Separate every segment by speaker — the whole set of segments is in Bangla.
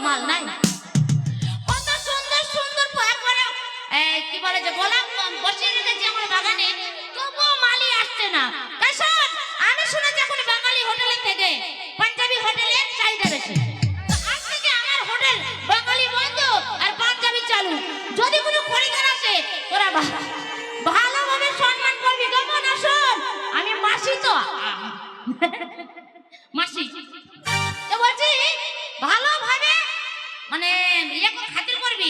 Speaker 1: মাল নাই কত সুন্দর সুন্দর একবারে কি বলে যে গোলাপ বসিয়ে রেখেছি আমার বাগানে তবুও মালই আসছে না। কাশন আমি শুনেছি এখন বাঙালি হোটেলের থেকে পাঞ্জাবি হোটেলের চাহিদা বেশি। তো আজ থেকে আমার হোটেল বাঙালি বন্ধ আর পাঞ্জাবি চালু। যদি কোনো খরিদ্দার আসে তোরা ভালোভাবে সম্মান করবি। কেমন আসুন আমি মাসি তো মাসি তো বলছি ভালোভাবে মানে ইয়ে খাতির করবি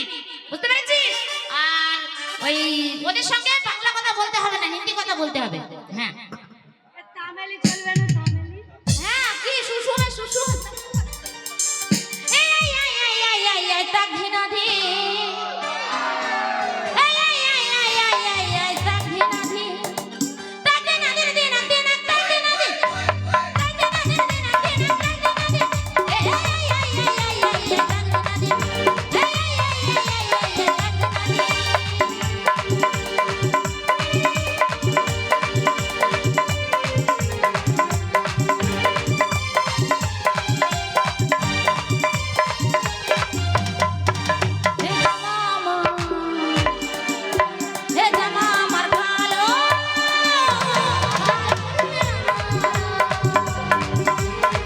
Speaker 1: বুঝতে পেরেছিস। আর ওই ওদের সঙ্গে বাংলা কথা বলতে হবে না হিন্দি কথা বলতে হবে। হ্যাঁ
Speaker 2: তামিলি চলবে না তামিলি?
Speaker 1: হ্যাঁ কি শুশু না শুশু এই এই এই এই এই এই এই তাক ঘিনা দি এই এই এই এই এই এই এই তাক ঘিনা দি তাক ঘিনা দি দি না দি না তাক ঘিনা দি তাক ঘিনা দি দি না দি না তাক ঘিনা দি এই এই এই এই এই এই তাক ঘিনা দি এই এই এই এই এই এই তাক ঘিনা দি।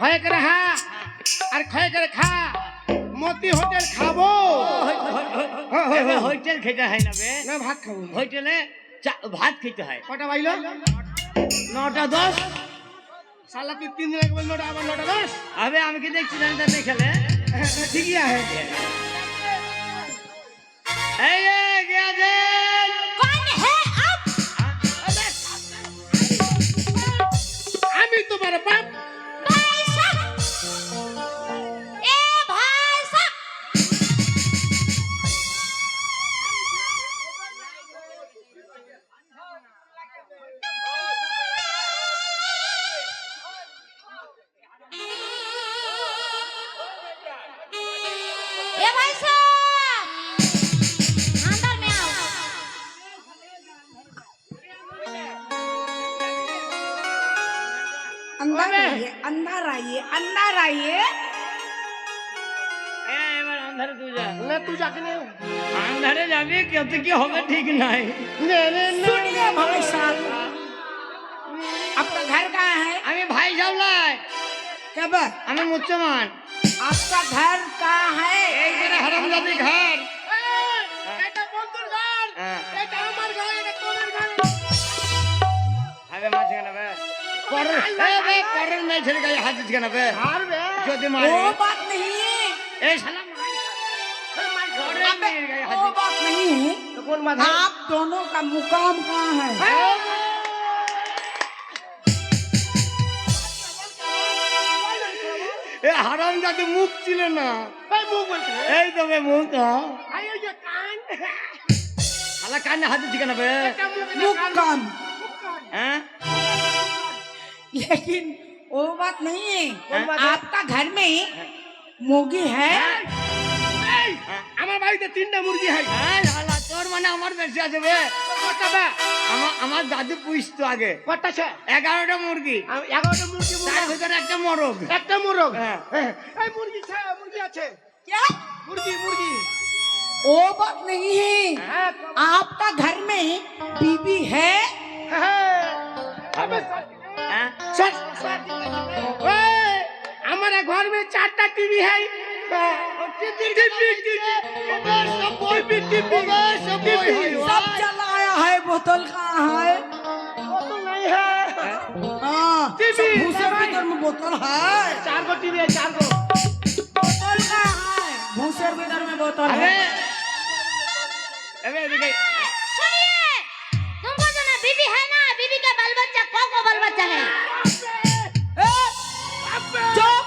Speaker 3: হয় করে হা আর খায় করে খা মতি হোটেল খাবো।
Speaker 4: হোটেল খেতে হয় না বে,
Speaker 3: না ভাত খাবো।
Speaker 4: হোটেলে ভাত খেতে হয়।
Speaker 3: কটা বাইলো?
Speaker 4: 9টা 10।
Speaker 3: সালা তুই 3 দিন আগে বল 9টা আবার 9টা 10।
Speaker 4: আবে আমি কি দেখছি জানি তার খেলে
Speaker 3: ঠিকই আছে।
Speaker 4: এই রে গয়া দে
Speaker 1: कौन है आप?
Speaker 3: আমি তোমার বাপ।
Speaker 1: भाई साहब ए भाई साहब साहब अंदर में आओ।
Speaker 2: अंदर आइए, अंदर आइए, अंदर आइए।
Speaker 4: এবার আন্ধারে তুই যা
Speaker 3: না তুই যাকে নে
Speaker 4: আন্ধারে যাবি কেউ কি হবে ঠিক নাই
Speaker 3: নে নে নে
Speaker 2: सुनिए भाई साहब, आपका घर कहाँ है?
Speaker 4: আমি ভাই সামলাই
Speaker 2: क्या बात?
Speaker 4: আমি মুচ্চমান
Speaker 2: आपका घर कहाँ है?
Speaker 4: এই করে হারামজাদি ঘর
Speaker 3: এটা বন্ধুর ঘর
Speaker 4: হ্যাঁ।
Speaker 3: এটা আমার ঘর এটা তোর ঘর
Speaker 4: আবে মাছ কেন বে পরের বে পরের মেয়ে ছেলে গায়ে হাত দিস কেন বে
Speaker 3: আর বে
Speaker 4: যদি মারে
Speaker 2: वो बात नहीं है,
Speaker 4: এই শালা পরের
Speaker 2: अबे,
Speaker 4: মেয়ের গায়ে হাত
Speaker 2: वो
Speaker 4: দিস
Speaker 2: बात नहीं है।
Speaker 3: তো কোন মাথা
Speaker 2: आप दोनों का मुकाम कहाँ है?
Speaker 4: এ হারামজাদি মুখ ছিল না
Speaker 3: ভাই মুখ বলতে
Speaker 4: এই তো বে মুখ
Speaker 3: আই ওই যে কান
Speaker 4: শালা কানে হাত দিস কেন বে
Speaker 3: এটা মুখ না কান
Speaker 2: मुकाम,
Speaker 4: হ্যাঁ
Speaker 2: लेकिन वो बात नहीं है।
Speaker 3: कौन बात है?
Speaker 2: आपका घर में मुर्गी है?
Speaker 3: এই আমার বাড়িতে তিনটা মুরগি হয়
Speaker 4: হ্যাঁ শালা তোর মানে আমার বেশি আছে বে
Speaker 3: কটা বে
Speaker 4: আমার দাদু পুষতো আগে
Speaker 3: কটা আছে
Speaker 4: 11টা মুরগি
Speaker 3: 11টা মুরগি
Speaker 4: তার ভিতরে একটা মরগ
Speaker 3: একটা মুরগ
Speaker 4: হ্যাঁ।
Speaker 3: এই মুরগি মুরগি আছে
Speaker 2: क्या?
Speaker 3: মুরগি মুরগি
Speaker 2: वो बात नहीं है।
Speaker 3: হ্যাঁ
Speaker 2: आपका घर में बीबी है?
Speaker 3: হ্যাঁ
Speaker 4: হ্যাঁ
Speaker 3: सर ओए हमारे घर में 4टा टीवी है
Speaker 2: सब चलाया है, बोतल कहाँ है?
Speaker 3: बोतल नहीं है
Speaker 2: हाँ,
Speaker 3: टीवी,
Speaker 2: सब भूसे
Speaker 3: भाई।
Speaker 2: भीतर में बोतल है।
Speaker 3: 4 गो टीवी है 4 गो
Speaker 2: बोतल कहाँ है? भूसे भीतर में बोतल
Speaker 4: अबे
Speaker 2: है।
Speaker 4: अबे एदिকে
Speaker 1: सुनिए, तुमको जो ना बीबी है ना, बीबी का बाल बच्चा को बाल बच्चा है?
Speaker 2: चुप,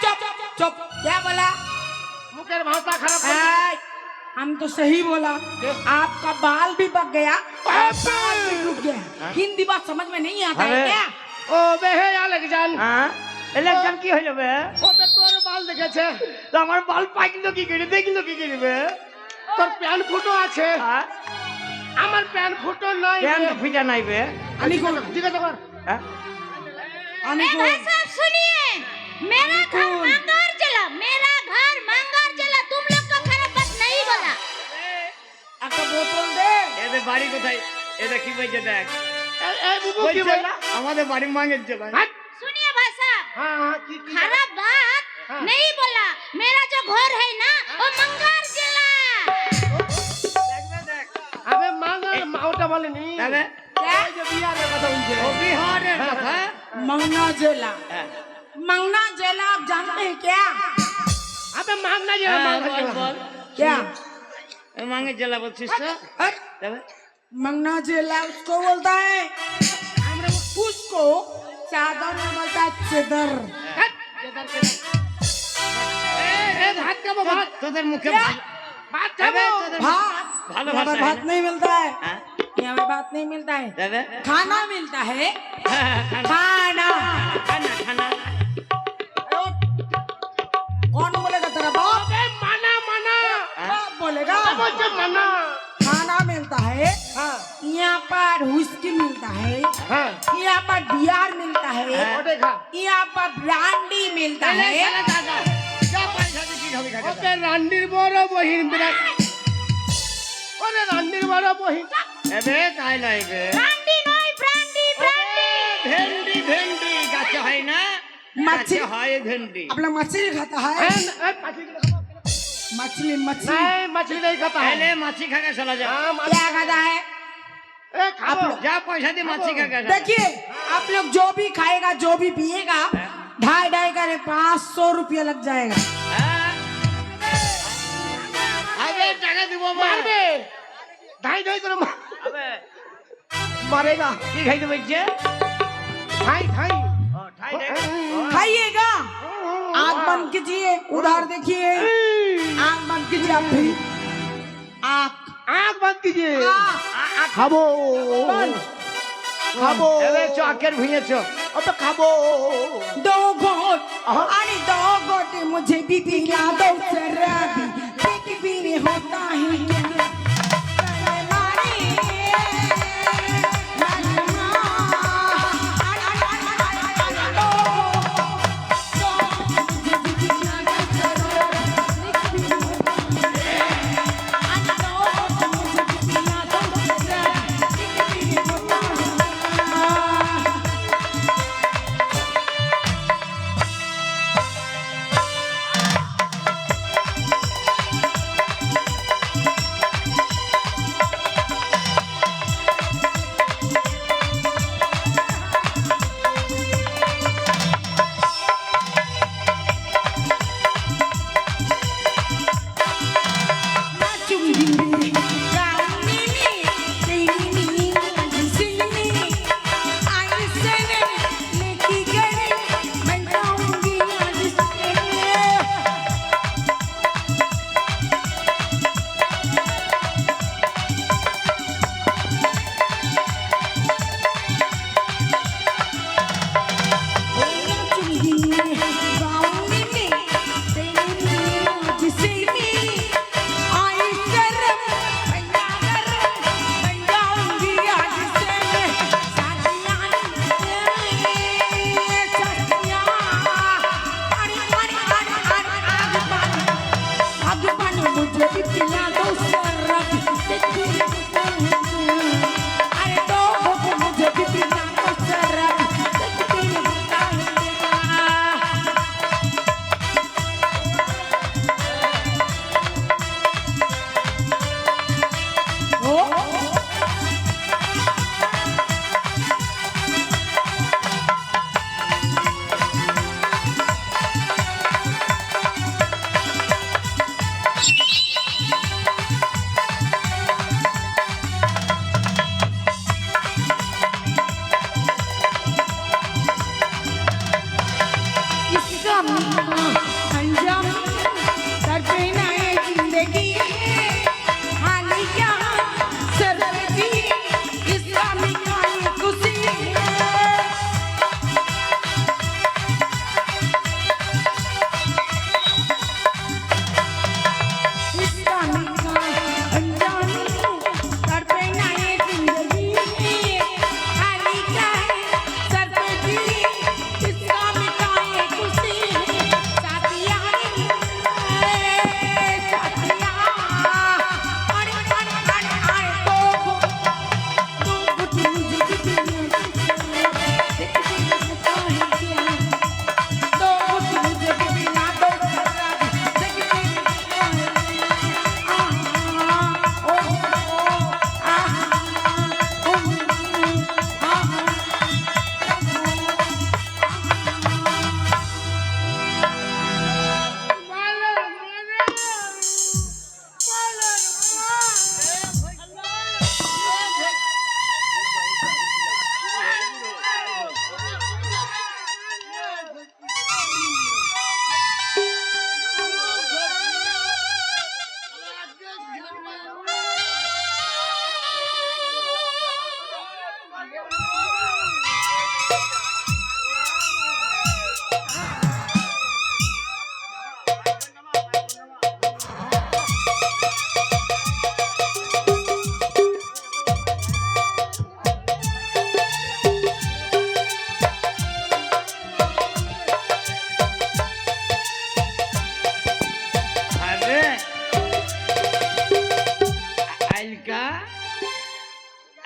Speaker 2: चुप, चुप। क्या बोला?
Speaker 3: मुकेर भाषा खराब कर
Speaker 2: ए, हम तो सही बोला। आपका बाल भी पक गया, बाल भी रुक गया। हिंदी बात समझ में नहीं आता है
Speaker 4: अबे।
Speaker 2: क्या?
Speaker 3: ও বেহে আলেকজান
Speaker 4: হ্যাঁ ইলেকশন কি হইল বে
Speaker 3: ও বে তোর বাল দেখেছে
Speaker 4: তো আমার বাল পাকিলো কি করে দেখিলো কি করবে
Speaker 3: তোর প্যান ফুটো আছে
Speaker 4: হ্যাঁ
Speaker 3: আমার প্যান ফুটো নাই
Speaker 4: কেন তো ফিটা নাই বে
Speaker 2: अली को,
Speaker 3: জিজ্ঞাসা কর
Speaker 4: হ্যাঁ
Speaker 2: अली
Speaker 1: ए
Speaker 2: को।
Speaker 1: भाई साहब सुनिए, मेरा घर मंगार चला, मेरा घर मंगार चला, तुम लोग का खराब बात नहीं बोला।
Speaker 2: একটা বোতল দে।
Speaker 4: এদের বাড়ি কোথায় এটা কি বলছে দেখ
Speaker 3: এই বুবু কি
Speaker 4: বলছে,
Speaker 3: বললা
Speaker 4: আমাদের বাড়ি মাঙ্গের চলে
Speaker 3: হাট
Speaker 1: सुनिए भाई साहब,
Speaker 3: হ্যাঁ হ্যাঁ কি কি
Speaker 1: खराब बात
Speaker 3: हाँ।
Speaker 1: नहीं बोला। मेरा जो घर है ना, वो मंगार चला।
Speaker 4: দেখবে দেখ
Speaker 3: আবে মাঙ্গা ওটা বলেনি
Speaker 4: তবে
Speaker 2: क्या?
Speaker 3: ওই যে বিয়ারের কথা বলছে
Speaker 4: ও বিহারের কথা
Speaker 2: मंगना जेला।
Speaker 4: হ্যাঁ
Speaker 2: मंगना जेला आप जानते हैं क्या?
Speaker 3: আবে মাঙ্গনা যে মাঙ্গনা
Speaker 4: বল
Speaker 3: যে
Speaker 4: বল
Speaker 2: क्या?
Speaker 4: মাঙ্গের জেলা বলছিস তো
Speaker 2: हट।
Speaker 4: তবে
Speaker 2: मंगना जेला उसको बोलता है, हमरे उसको चादर में बोलता है चदर।
Speaker 3: এ ভাত খাবো ভাত
Speaker 4: তোদের মুখে
Speaker 2: क्या?
Speaker 3: ভাত
Speaker 4: তবে
Speaker 3: খাবো
Speaker 4: তোদের
Speaker 2: भात?
Speaker 4: ভালো
Speaker 2: यहाँ पे
Speaker 4: ভাষা
Speaker 2: भात नहीं मिलता है,
Speaker 4: হ্যাঁ
Speaker 2: यहाँ पे भात नहीं मिलता है,
Speaker 4: তবে
Speaker 2: खाना मिलता है।
Speaker 4: হ্যাঁ
Speaker 2: खाना।
Speaker 4: খানা খানা
Speaker 2: कौन बोलेगा तेरा बाप?
Speaker 3: আবে মানা মানা
Speaker 2: बाप बोलेगा।
Speaker 3: বলছে মানা
Speaker 2: खाना मिलता है,
Speaker 3: হ্যাঁ
Speaker 2: यहाँ पर हुस्की मिलता है,
Speaker 3: হ্যাঁ
Speaker 2: यहाँ पर बियर मिलता है,
Speaker 3: ওটা খা
Speaker 2: यहाँ पर ब्रांडी मिलता है।
Speaker 4: যা পয়সা দিয়ে কি খাবি খাবি
Speaker 3: ওকে রান্ডির বড় বহিন বিরাট ওরে রান্ডির বড় বহিন
Speaker 4: এবে তাই লাগবে
Speaker 1: ब्रांडी नहीं, ब्रांडी, ब्रांडी।
Speaker 4: ভেন্ডি ভেন্ডি গাছে হয় না
Speaker 2: মাছি।
Speaker 4: গাছে হয় ভেন্ডি
Speaker 2: आप लोग मछली खाता है? मछली मछली
Speaker 3: नहीं मछली नहीं खाता है
Speaker 4: पहले माछी खा के चला जा
Speaker 3: हाँ, मछली-
Speaker 2: क्या खाता है?
Speaker 3: ए, खाओ।
Speaker 4: जा पैसा दे माछी खा के चला।
Speaker 2: देखिए, आप लोग जो भी खाएगा जो भी पिएगा, 2.5 करे 500 रुपया लग जाएगा।
Speaker 4: হ্যাঁ? আবে টাকা দিব
Speaker 3: मारबे ढाई ढाई करे मार-
Speaker 4: আবে
Speaker 3: मारेगा
Speaker 4: কি খাইতে বলছে
Speaker 3: ठाई ठाई
Speaker 4: ও ঠাই দে
Speaker 2: खाइएगा, आग बंद कीजिए, उधर देखिए, आग बंद कीजिए आप भी। आग
Speaker 3: आँख बंद कीजिए
Speaker 2: आग
Speaker 3: खाबो खाबो
Speaker 4: এবে চকের ভুঁইয়েছ
Speaker 3: अबे खाबो
Speaker 2: 2 घोट, अरे 2 घोट मुझे भी पिला दो शराबी,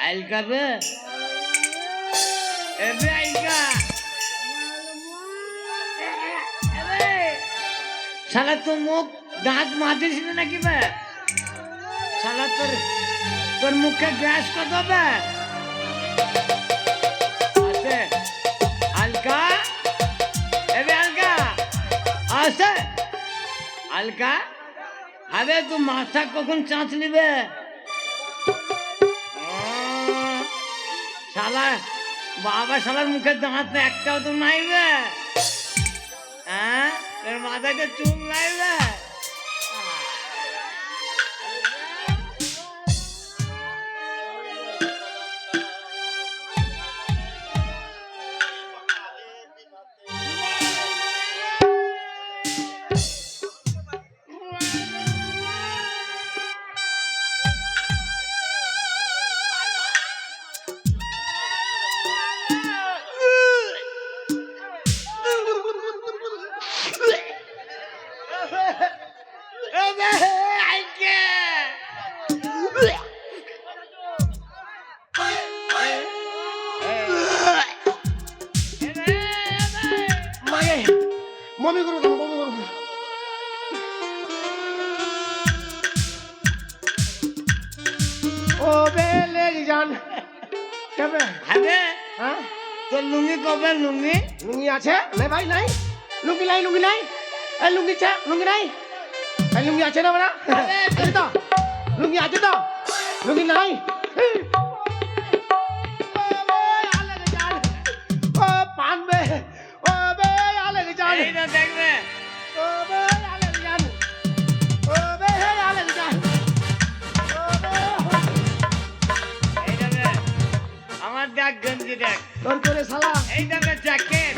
Speaker 4: আইলকা বে এবে আইলকা শালা তো মুখ দাঁত মাঝেছিল নাকি বে শালা তোর মুখে গ্যাস কত বে আছে আলকা এবে আলকা আছে আলকা আরে তু মাথা কখন চাঁচ নিবে শালা বাবা শালার মুখে দাঁত তো একটাও তো নাই বে হ্যাঁ তোর মাথায় তো চুল নাই বে
Speaker 3: মমি করো মমি করো ও বেলে জান কবে
Speaker 4: আরে
Speaker 3: হ্যাঁ
Speaker 4: তোর লুঙ্গি কবে লুঙ্গি
Speaker 3: লুঙ্গি আছে নাই ভাই নাই লুঙ্গি নাই এই লুঙ্গি আছে লুঙ্গি নাই এই লুঙ্গি আছে না বড়া আছে তো লুঙ্গি আছে তো লুঙ্গি নাই ও পান বে ও বে আলে জান
Speaker 4: এই না দেখবে
Speaker 3: ও বে আলে জান ও বে আলে জান ও বে
Speaker 4: এই দেখবে আমার দেখ গঞ্জি দেখ
Speaker 3: তোর করে শালা
Speaker 4: এই দেখবে জ্যাকেট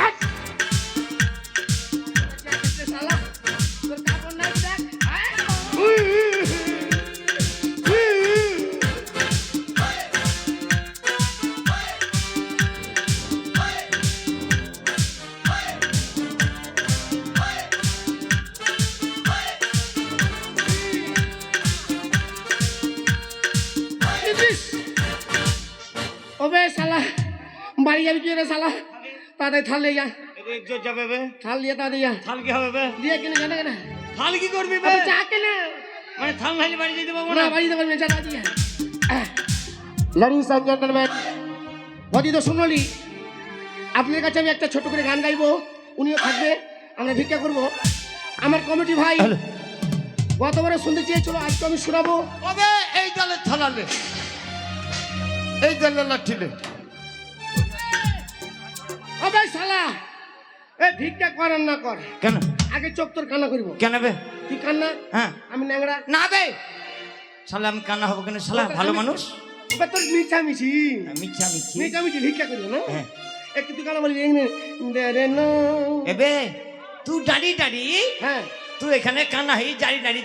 Speaker 3: শালা তোর কাপড় নাই দেখ ওবে শালা বাড়ি যাবি কি রে শালা তাড়াতাড়ি থাল লিয়ে যা
Speaker 4: এই ইজ্জত যাবে বে
Speaker 3: থাল লিয়ে তাড়াতাড়ি যা
Speaker 4: থাল কি হবে বে
Speaker 3: দিয়ে কিনে জানে কেনা
Speaker 4: থাল কি করবি বে
Speaker 3: আবে চা কেনা
Speaker 4: মানে থাল নাইলে বাড়ি যেতে পারবো
Speaker 3: না
Speaker 4: না
Speaker 3: বাড়ি যাবেন চা তাড়াতাড়ি যা লেডিস এন্ড জেন্টলম্যান বদি তো শুনলি আপনার কাছে আমি একটা ছোট করে গান গাইবো উনিও থাকবে আমরা ভিক্ষা করব আমার কমিটি ভাই গতবারে শুনতে চেয়েছিল আজকে আমি শোনাবো
Speaker 5: তবে এই দলে থালালে এই দলে লাঠিলে
Speaker 3: ওবে শালা এ ভিক্ষা করেন না কর
Speaker 5: কেন
Speaker 3: আগে চোখ তোর কান্না করব
Speaker 5: কেন বে
Speaker 3: তুই কান্না
Speaker 5: হ্যাঁ
Speaker 3: আমি ন্যাংরা
Speaker 5: না বে শালা আমি কান্না হবো কেন শালা ভালো মানুষ
Speaker 3: ওবে তোর মিছামিছি
Speaker 5: মিছা মিছি
Speaker 3: মিছামিছি ভিক্ষা করবো না
Speaker 5: হ্যাঁ
Speaker 3: একটু তুই কান্না বলবি দে রে না
Speaker 5: এবে তুই দাঁড়ি
Speaker 3: হ্যাঁ
Speaker 5: তুই এখানে কান্না হই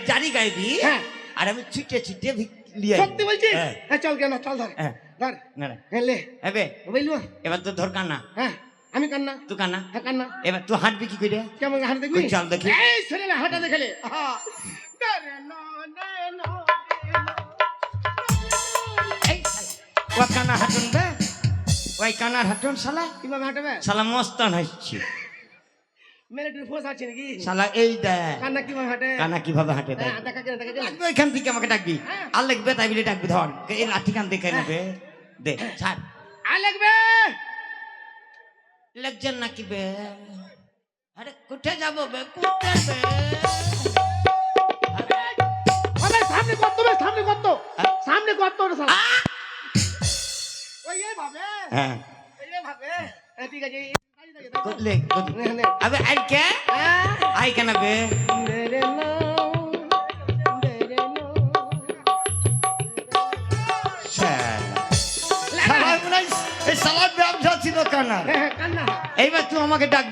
Speaker 5: জারি গাইবি
Speaker 3: হ্যাঁ
Speaker 5: আর আমি ছুটে লিয়ে
Speaker 3: সত্যি বলছিস
Speaker 5: হ্যাঁ।
Speaker 3: হ্যাঁ চল কেন চল ধর
Speaker 5: হ্যাঁ
Speaker 3: ধর
Speaker 5: না না
Speaker 3: হ্যাঁ লে
Speaker 5: এবে
Speaker 3: বলবো
Speaker 5: এবার তো ধর কান্না
Speaker 3: হ্যাঁ আমি কান্না
Speaker 5: তুই কান্না
Speaker 3: হ্যাঁ কান্না
Speaker 5: এবার তুই হাঁটবি কি করে
Speaker 3: কেমন হাঁটা দেখবি
Speaker 5: কই চল দেখি।
Speaker 3: এই ছেলে হাঁটা দেখলে দে রে না
Speaker 5: এই ও কান্না হাঁটুন বে ওই কান্নার হাঁটুন শালা
Speaker 3: কিভাবে হাঁটাবে
Speaker 5: শালা মস্তান হচ্ছে
Speaker 3: মেলেটির ফোর্স আছে নাকি
Speaker 5: শালা এই দেখ
Speaker 3: কান্না কিভাবে হাঁটে
Speaker 5: কানা কিভাবে হাঁটে দেখ
Speaker 3: হ্যাঁ, দেখা গেলে
Speaker 5: লাগবে ওইখান থেকে আমাকে ডাকবি
Speaker 3: হ্যাঁ।
Speaker 5: আর লাগবে তাই বলে ডাকবি ধর এই লাঠি কান দেখে নেবে দে ছাড়
Speaker 3: আর লাগবে
Speaker 5: লাগছেন নাকি বে আরে কোথায় যাবো বে কোথায় বে
Speaker 3: আরে সামনে কত বে সামনে কত রে শালা ওই এই ভাবে
Speaker 5: হ্যাঁ
Speaker 3: এই ভাবে ঠিক আছে
Speaker 5: কোতলে আবে আই কে আই কেন বে শালা শালা এই শালা ব্যবসা ছিল কানা
Speaker 3: কান্না
Speaker 5: এইবার তুই আমাকে ডাক